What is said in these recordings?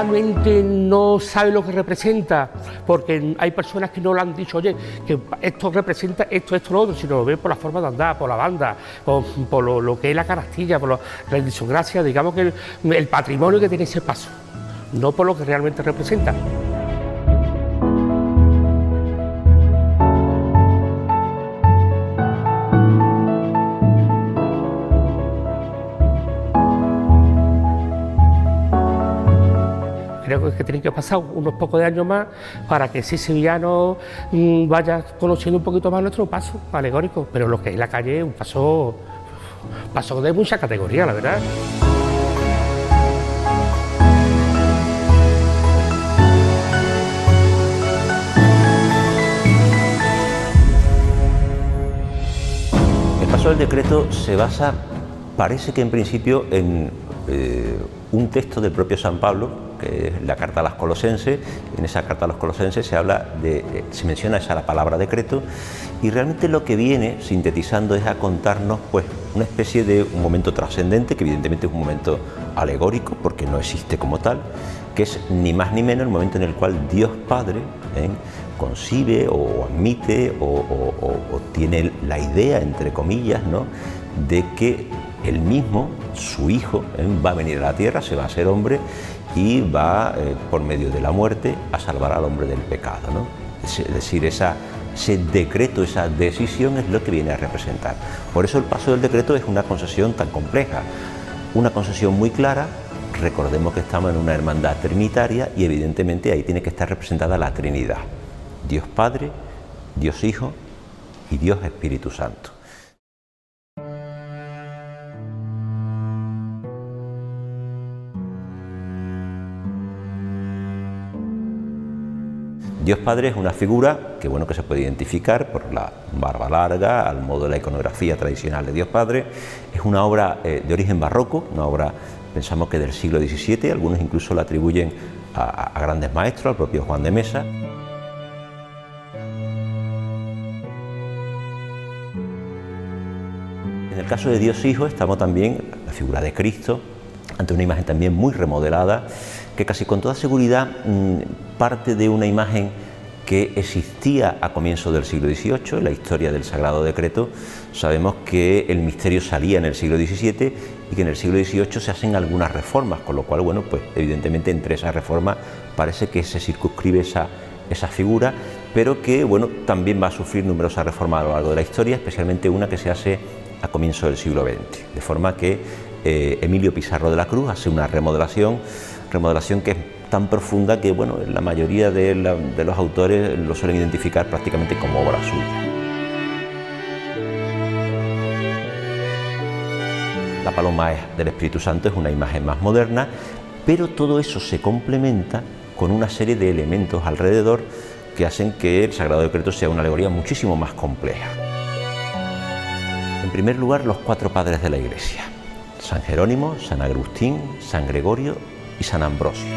realmente no sabe lo que representa, porque hay personas que no le han dicho, oye, que esto representa esto, lo otro, sino lo ven por la forma de andar, por la banda, por lo que es la canastilla, por la idiosincrasia, digamos que el patrimonio que tiene ese paso, no por lo que realmente representa. Creo que tienen que pasar unos pocos de años más para que ese sevillano vaya conociendo un poquito más nuestro paso alegórico, pero lo que es la calle es un paso de mucha categoría, la verdad. El paso del decreto se basa, parece que en principio, en un texto del propio San Pablo, que es la carta a los Colosenses. En esa carta a los Colosenses se menciona la palabra decreto, y realmente lo que viene sintetizando es a contarnos pues una especie de un momento trascendente, que evidentemente es un momento alegórico porque no existe como tal, que es ni más ni menos el momento en el cual Dios Padre concibe o admite o tiene la idea, entre comillas, ¿no?, de que él mismo, su Hijo, va a venir a la tierra, se va a hacer hombre y va, por medio de la muerte, a salvar al hombre del pecado, ¿no? Es decir, ese decreto, esa decisión es lo que viene a representar. Por eso el paso del decreto es una concesión tan compleja, una concesión muy clara. Recordemos que estamos en una hermandad trinitaria y evidentemente ahí tiene que estar representada la Trinidad: Dios Padre, Dios Hijo y Dios Espíritu Santo. Dios Padre es una figura que se puede identificar por la barba larga, al modo de la iconografía tradicional de Dios Padre. Es una obra de origen barroco, una obra, pensamos que del siglo XVII, algunos incluso la atribuyen a grandes maestros, al propio Juan de Mesa. En el caso de Dios Hijo estamos también, la figura de Cristo, ante una imagen también muy remodelada, que casi con toda seguridad parte de una imagen que existía a comienzos del siglo XVIII. En la historia del Sagrado Decreto sabemos que el misterio salía en el siglo XVII y que en el siglo XVIII se hacen algunas reformas, con lo cual, pues evidentemente entre esas reformas parece que se circunscribe esa figura, pero que también va a sufrir numerosas reformas a lo largo de la historia, especialmente una que se hace a comienzos del siglo XX, de forma que Emilio Pizarro de la Cruz hace una remodelación que es tan profunda que la mayoría de los autores lo suelen identificar prácticamente como obra suya. La paloma del Espíritu Santo es una imagen más moderna, pero todo eso se complementa con una serie de elementos alrededor que hacen que el Sagrado Decreto sea una alegoría muchísimo más compleja. En primer lugar, los cuatro padres de la Iglesia: San Jerónimo, San Agustín, San Gregorio y San Ambrosio.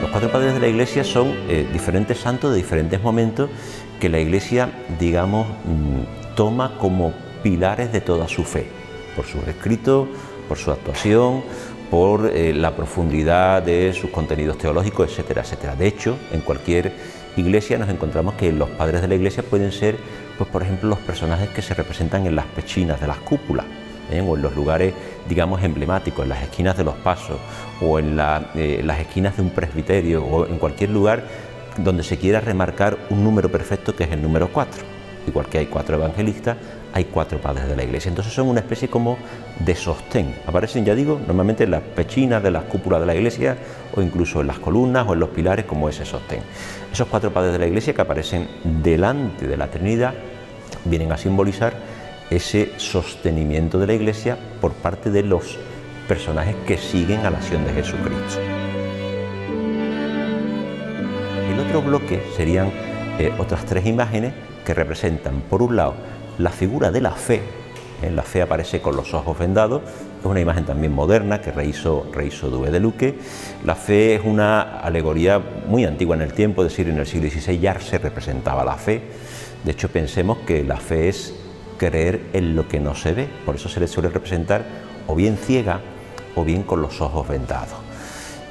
Los cuatro padres de la Iglesia son diferentes santos de diferentes momentos que la Iglesia, toma como pilares de toda su fe, por sus escritos, por su actuación, por la profundidad de sus contenidos teológicos, etcétera, etcétera. De hecho, en cualquier iglesia nos encontramos que los padres de la Iglesia pueden ser, por ejemplo, los personajes que se representan en las pechinas de las cúpulas, o en los lugares, emblemáticos, en las esquinas de los pasos, o en las esquinas de un presbiterio, o en cualquier lugar donde se quiera remarcar un número perfecto, que es el número 4. Igual que hay 4 evangelistas, hay 4 padres de la Iglesia. Entonces son una especie como de sostén. Aparecen, normalmente en las pechinas de las cúpulas de la Iglesia, o incluso en las columnas o en los pilares, como ese sostén. Esos 4 padres de la Iglesia, que aparecen delante de la Trinidad, vienen a simbolizar ese sostenimiento de la Iglesia por parte de los personajes que siguen a la acción de Jesucristo. El otro bloque serían otras 3 imágenes que representan, por un lado, la figura de la fe. La fe aparece con los ojos vendados, es una imagen también moderna que rehizo Duve de Luque. La fe es una alegoría muy antigua en el tiempo, es decir, en el siglo XVI ya se representaba la fe. De hecho, pensemos que la fe es creer en lo que no se ve. Por eso se le suele representar o bien ciega o bien con los ojos vendados.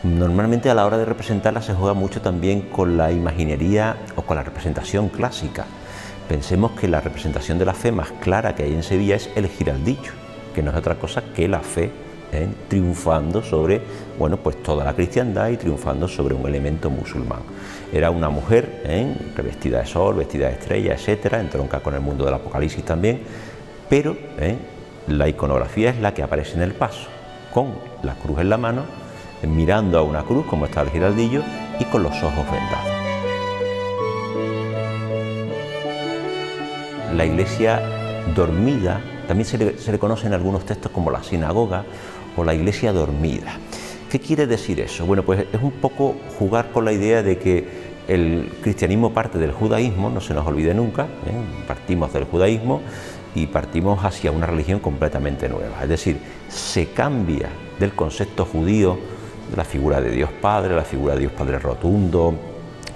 Normalmente a la hora de representarla se juega mucho también con la imaginería o con la representación clásica. Pensemos que la representación de la fe más clara que hay en Sevilla es el Giraldillo, que no es otra cosa que la fe triunfando sobre, bueno, pues toda la cristiandad y triunfando sobre un elemento musulmán. Era una mujer revestida de sol, vestida de estrella, etcétera, entronca con el mundo del Apocalipsis también, pero la iconografía es la que aparece en el paso, con la cruz en la mano, mirando a una cruz como está el Giraldillo y con los ojos vendados. La iglesia dormida también se le conoce en algunos textos como la sinagoga o la iglesia dormida. ¿Qué quiere decir eso? Bueno, pues es un poco jugar con la idea de que el cristianismo parte del judaísmo, no se nos olvide nunca, partimos del judaísmo y partimos hacia una religión completamente nueva. Es decir, se cambia del concepto judío de la figura de Dios Padre, la figura de Dios Padre rotundo,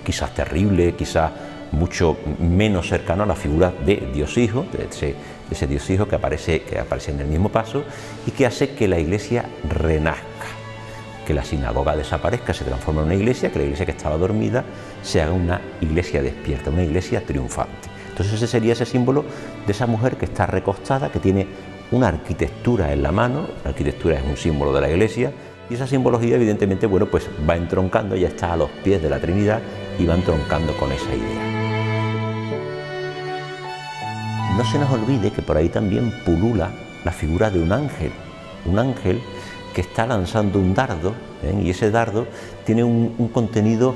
quizás terrible, quizás mucho menos cercano a la figura de Dios Hijo, de ese Dios Hijo que aparece en el mismo paso y que hace que la iglesia renazca, que la sinagoga desaparezca, se transforma en una iglesia, que la iglesia que estaba dormida se haga una iglesia despierta, una iglesia triunfante. Entonces ese sería ese símbolo de esa mujer que está recostada, que tiene una arquitectura en la mano. La arquitectura es un símbolo de la iglesia y esa simbología evidentemente, bueno, pues va entroncando, ya está a los pies de la Trinidad y va entroncando con esa idea. No se nos olvide que por ahí también pulula la figura de un ángel que está lanzando un dardo, y ese dardo tiene un contenido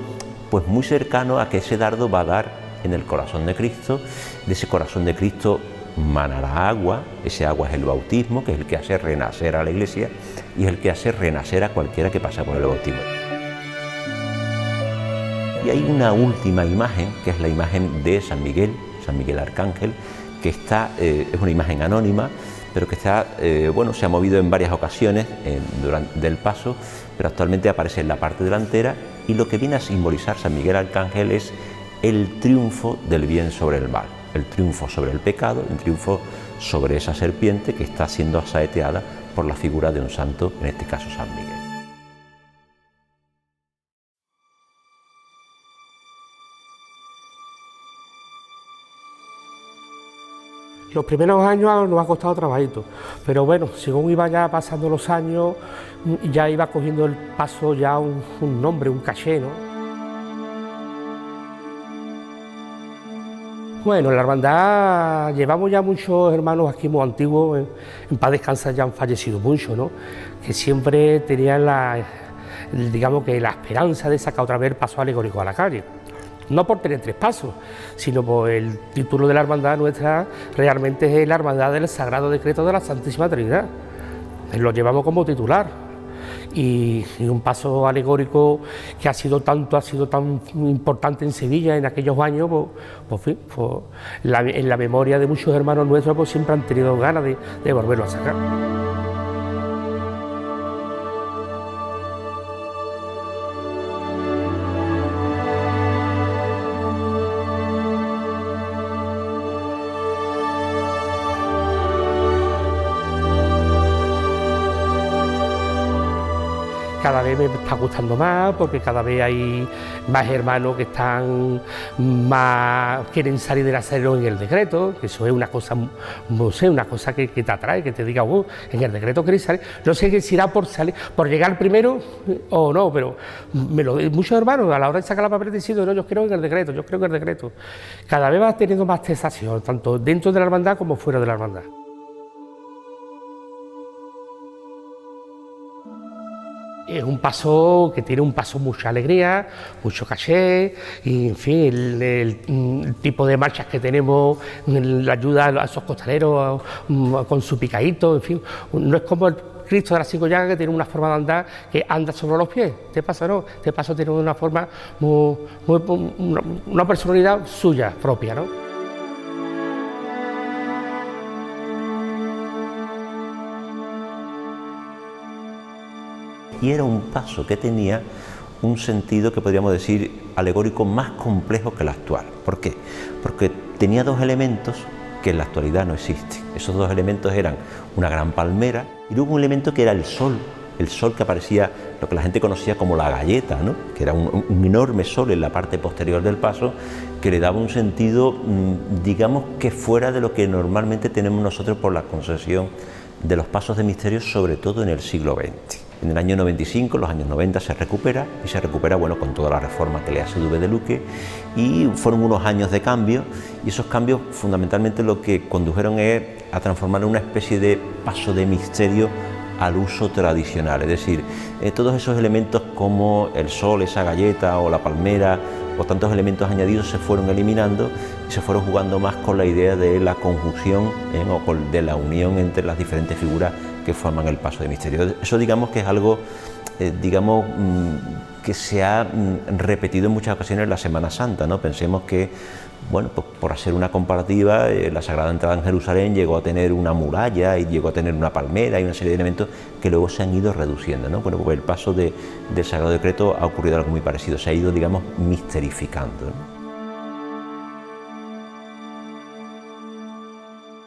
pues muy cercano a que ese dardo va a dar en el corazón de Cristo. De ese corazón de Cristo manará agua, ese agua es el bautismo, que es el que hace renacer a la iglesia y es el que hace renacer a cualquiera que pasa por el bautismo. Y hay una última imagen, que es la imagen de San Miguel Arcángel, que es una imagen anónima, pero que bueno, se ha movido en varias ocasiones durante el paso, pero actualmente aparece en la parte delantera y lo que viene a simbolizar San Miguel Arcángel es el triunfo del bien sobre el mal, el triunfo sobre el pecado, el triunfo sobre esa serpiente que está siendo asaeteada por la figura de un santo, en este caso San Miguel. Los primeros años nos ha costado trabajito, pero bueno, según iba ya pasando los años, ya iba cogiendo el paso ya un nombre, un caché, ¿no? Bueno, en la hermandad llevamos ya muchos hermanos aquí muy antiguos, en paz descansa, ya han fallecido muchos, ¿no? Que siempre tenían digamos que la esperanza de sacar otra vez el paso alegórico a la calle. No por tener 3 pasos, sino por el título de la hermandad nuestra, realmente es la hermandad del Sagrado Decreto de la Santísima Trinidad. Lo llevamos como titular. Y un paso alegórico que ha sido tan importante en Sevilla en aquellos años, en la memoria de muchos hermanos nuestros, pues siempre han tenido ganas de volverlo a sacar. Cada vez me está gustando más porque cada vez hay más hermanos que quieren salir del acero en el decreto, que eso es una cosa, no sé, una cosa que te atrae, que te diga, en el decreto queréis salir. No sé si irá por llegar primero o no, pero muchos hermanos a la hora de sacar la papeleta diciendo, no, yo creo en el decreto. Cada vez va teniendo más cesación, tanto dentro de la hermandad como fuera de la hermandad. Es un paso que tiene mucha alegría, mucho caché, y en fin, el tipo de marchas que tenemos, la ayuda a esos costaleros con su picadito, en fin, no es como el Cristo de las 5 llagas que tiene una forma de andar que anda sobre los pies. Este paso no, este paso tiene una forma, una personalidad suya, propia, ¿no? Y era un paso que tenía un sentido que podríamos decir alegórico más complejo que el actual. ¿Por qué? Porque tenía 2 elementos que en la actualidad no existe. Esos dos elementos eran una gran palmera y luego un elemento que era el sol que aparecía, lo que la gente conocía como la galleta, ¿no? Que era un enorme sol en la parte posterior del paso que le daba un sentido, digamos que fuera de lo que normalmente tenemos nosotros por la concesión de los pasos de misterio, sobre todo en el siglo XX. En el año 95, los años 90 se recupera, y se recupera, bueno, con toda la reforma que le hace Dubé de Luque, y fueron unos años de cambio, y esos cambios fundamentalmente lo que condujeron es a transformar en una especie de paso de misterio al uso tradicional, es decir, todos esos elementos como el sol, esa galleta o la palmera o tantos elementos añadidos se fueron eliminando y se fueron jugando más con la idea de la conjunción o de la unión entre las diferentes figuras que forman el paso de misterio. Eso digamos que es algo que se ha repetido en muchas ocasiones en la Semana Santa, ¿no? Pensemos que, bueno, pues por hacer una comparativa, la Sagrada Entrada en Jerusalén llegó a tener una muralla y llegó a tener una palmera y una serie de elementos que luego se han ido reduciendo, ¿no? Bueno, pues el paso del Sagrado Decreto ha ocurrido algo muy parecido, se ha ido, digamos, misterificando, ¿no?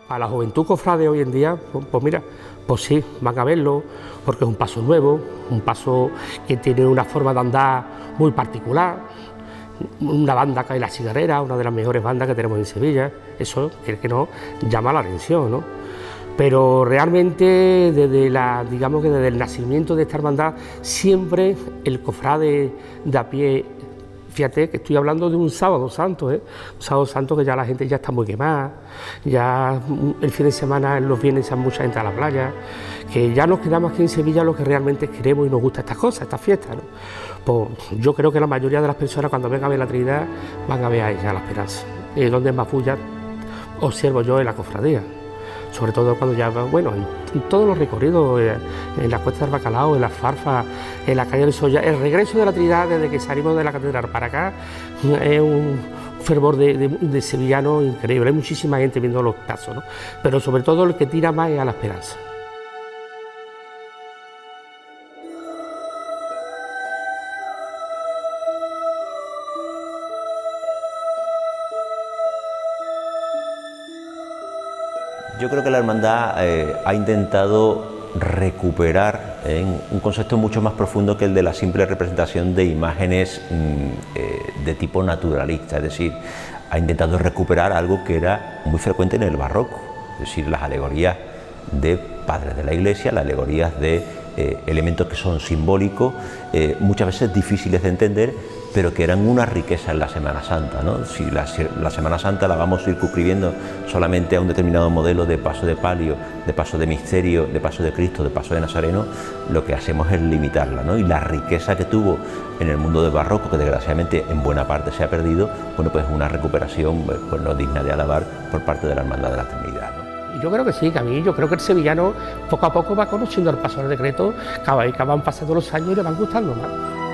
A la juventud cofrade hoy en día, pues mira, pues sí, van a verlo, porque es un paso nuevo, un paso que tiene una forma de andar muy particular, una banda que es La Cigarrera, una de las mejores bandas que tenemos en Sevilla, eso que no llama la atención, ¿no? Pero realmente desde desde el nacimiento de esta hermandad, siempre el cofrade de a pie. Fíjate que estoy hablando de un sábado santo, un sábado santo que ya la gente ya está muy quemada, ya el fin de semana, los viernes, mucha gente a la playa, que ya nos quedamos aquí en Sevilla los que realmente queremos y nos gustan estas cosas, estas fiestas, ¿no? Pues yo creo que la mayoría de las personas cuando vengan a ver la Trinidad van a ver a ella, a la Esperanza, donde más bulla observo yo en la cofradía. Sobre todo cuando ya, bueno, en todos los recorridos, en la Cuesta del Bacalao, en las Farfas, en la calle del Solla, el regreso de la Trinidad desde que salimos de la catedral para acá es un fervor de sevillano increíble, hay muchísima gente viendo los pasos, ¿no? Pero sobre todo el que tira más es a la Esperanza. Yo creo que la hermandad ha intentado recuperar un concepto mucho más profundo que el de la simple representación de imágenes de tipo naturalista, es decir, ha intentado recuperar algo que era muy frecuente en el barroco, es decir, las alegorías de padres de la Iglesia, las alegorías de elementos que son simbólicos, muchas veces difíciles de entender, pero que eran una riqueza en la Semana Santa, ¿no? Si la Semana Santa la vamos circunscribiendo solamente a un determinado modelo de paso de palio, de paso de misterio, de paso de Cristo, de paso de Nazareno, lo que hacemos es limitarla, ¿no? Y la riqueza que tuvo en el mundo del barroco, que desgraciadamente en buena parte se ha perdido, bueno, pues una recuperación pues no digna de alabar por parte de la Hermandad de la Trinidad, ¿no? Yo creo que sí, que a mí, yo creo que el sevillano poco a poco va conociendo el paso del decreto, cada vez que van pasando los años y le van gustando más.